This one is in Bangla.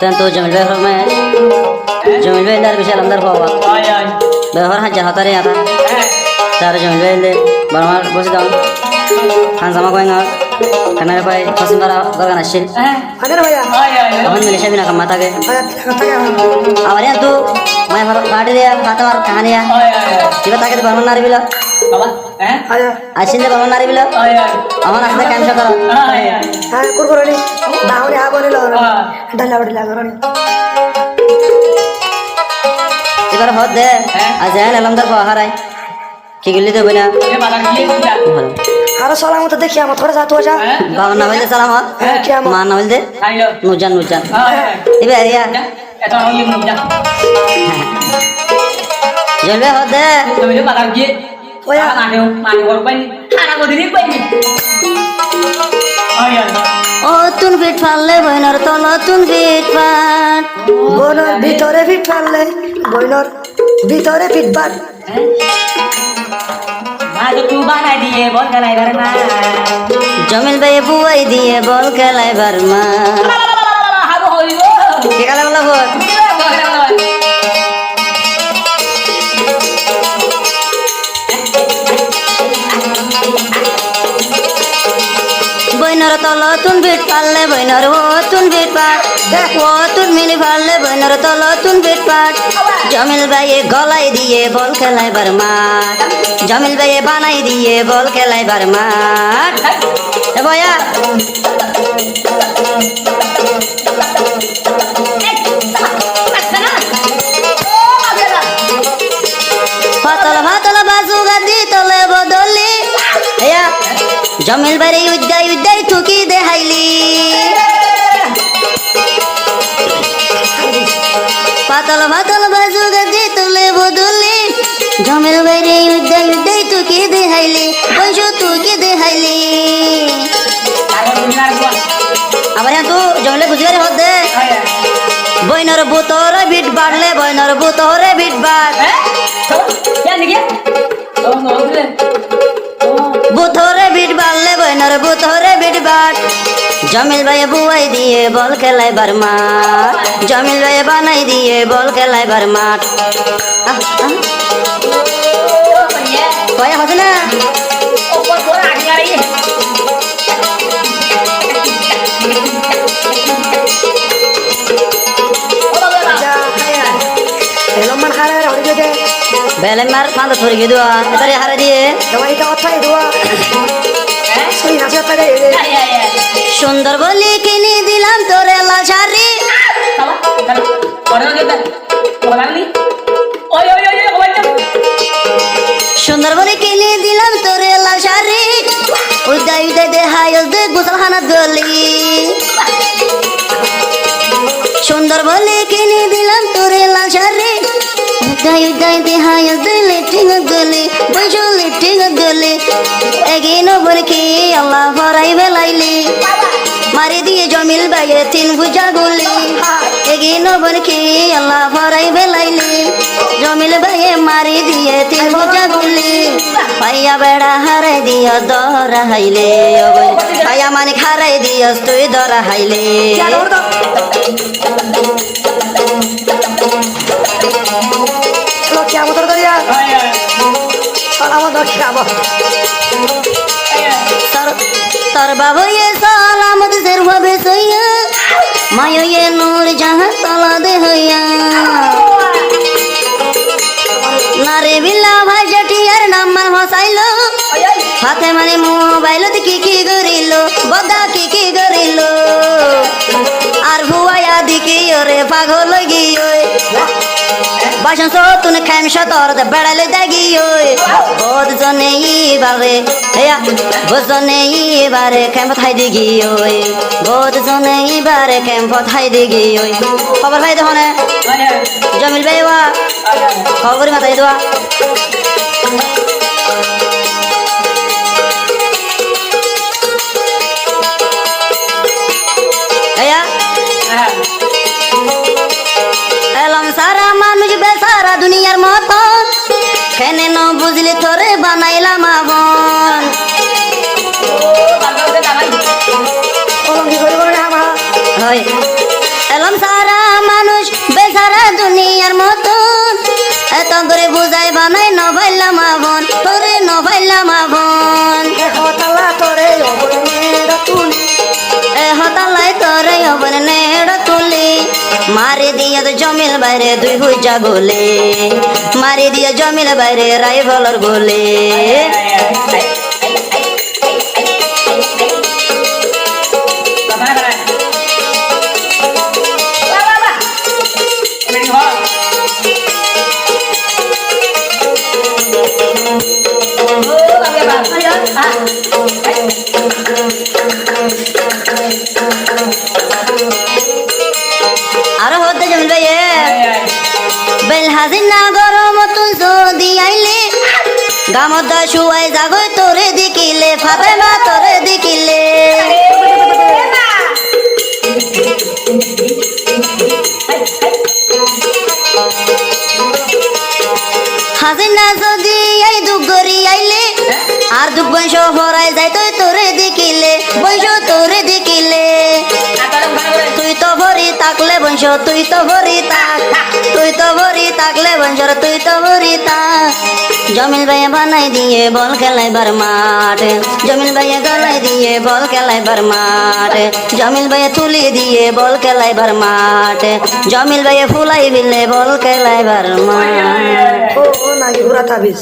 tentu Jamil Bey hormat Jamil Bey dar bisa lamdar bawa behor hajar hatari ata dar Jamil Bey de barmar bosi daun kan sama kau ingat karena apa pasin bara bagan asyik ada भैया अपन मिलिशिया बिना कमाता के awalnya tuh मैं गाड़ी दिया खाता और कहानी है kita tak kita bangun nari bila आया asin deh bangun nari bila aman asal काम से करो हां कुरकुरनी दावने आ बोले लो डल्ला बडला करनी इधर होत दे अजय लमदर बाहर आए की गिल्ली दे बना अरे सलाम तो देखिए हम थोड़ा सा तो जा बाबा नावल दे सलाम क्या मान नावल दे नुजन नुजन इबे अरिया जलवे होत दे ओया ও তুন ফিট ফাললে বইনর তল তুন ফিট ফাট বইনর ভিতরে ফিট ফাললে বইনর ভিতরে ফিট ফাট জমিল ভাই বুয়াই দিয়ে বল খেলাই বারমা কে কালা বলা বল বইনর তল তুন ফিট ফাললে বইনর ও তুন ফিট পাট ও তুন মিলি ফাললে বইনর তল তুন ফিট পাট জমিল ভাই গলাই দিয়ে বল খেলাই বারমাট জমিল ভাই বানাই দিয়ে বল খেলাই বারমাট এ বয়া পাতল পাতল বাজু গাদি তলে বদলি এয়া জমিল ভাই উদ্দাই উদ্দাই থুকি দেখাইলি পাতল পাতল বাজু গাদি তলে বদলি জমিল ভাই উদ্দাই উদ্দাই থুকি দেখাইলি বংশ থুকি দেখাইলি আবার হ্যাঁ তু জমিলে বুঝগারে হত দে বইনর বুতর বিট বাড়লে বইনর বুতরে বিট বাড় বুথরে বিট বাড়লে বইনর বুথরে বিট বাট জমিল ভাই বুয়াই দিয়ে বল খেলাই বারমাট জমিল ভাই বানাই দিয়ে বল খেলাই বারমাট কয়া হচ্ছে না Helman harar hori gede Bellen মার পাঁচ ধরে গিয়ে দেওয়া এটারে হারে দিয়ে dawai ta otta idua soi na se otta de সুন্দর বলি কিনে দিলাম তোরে লাল শাড়ি সুন্দর বলি কিনে দিলাম তোরে লাল শাড়ি উদয় উদয় দে হায়স দে গোসলখানা গলি সুন্দর বলি কিনে দিলাম তোরে লাল শাড়ি উদয় উদয় দে হায়স দে লেট্রিন গলি বৈশো লেট্রিন গলি এগিনো বলকি আল্লাহ ফরাই বেলাইলি মারি দিয়ে জমিল ভাইয়ে তিন বুঝা গুলি এগিনো বলকি আল্লাহ ফরাই বেলাইলি জমিল ভাইয়ে মারি দিয়ে তিন বুঝা গুলি পাইয়া বেড়া হারাই দিও দরা হাইলে পাইয়া মানে হারাই দিও তুই দরা হাইলে lo kya motor dariya salamat kya তোর বাবু এ সালামত সের হবে সইয়া মায়ো এ নূর জাহান তলা দে হইয়া নারে বিল্লা ভাই জটিয়ার নাম মান হসাইলো হাতে মানে মোবাইল কি কি করিল বদা কি করিল আর ভুয়া দিকে ওরে পাগল গিয়ে বাসন সতুন খাইম সতর বেড়ালে দাগি বোধ জনে বারে বোঝনে বারে কেম থাই দিগি বোধ জনে বারে কেম থাই দিগি খবর ভাই দেখনে জমিল ভাই খবর মাথায় দেওয়া এলাম সারা মানুষ বেসারা দুনিয়ার মতন কেন ন বুঝলি তোরে বানাইলাম আবন কি করে আমার হয় এলম সারা মানুষ বেচারা দুনিয়ার মতন এত করে বুঝাই বানাই নভাইলাম আভন তোরে নভাইলাম আভন হতালা করে অবনের তুলি এ হতালাই তোরে অবন নেড় তুলি মারি দিয়ে তো জমিল বাইরে দুই হুইজা গোলে মারি দিয়ে জমিল বাইরে রাইফলর গোলে আরো হতে জমিল ভাই বেল হাজিনা গরম তুল যদি আইলে গামদা শুয়াই জাগই তোরে দেখিলে ফাতেমা তোরে দেখিলে হাজিনা যদি এই দুগরি আইলে আর দুগ বংশ হরাই যাই তুই তোরে দেখিলে বংশ তোরে দেখিলে তুই তো ভরি তাকলে বংশ তুই তো ভরি তাক তুই তো ভরি তাকলে বংশর তুই তো ভরি তাক জমিল ভাইয়া বানাই দিয়ে বল খেলাইবার মাঠ জমিল ভাইয়া গলাই দিয়ে বল খেলাইবার মাঠ জমিল ভাইয়া তুলি দিয়ে বল খেলাইবার মাঠ জমিল ভাইয়া ফুলাই বিলে বল খেলাইবার মাঠ ও নাকি ঘোরা তাবিজ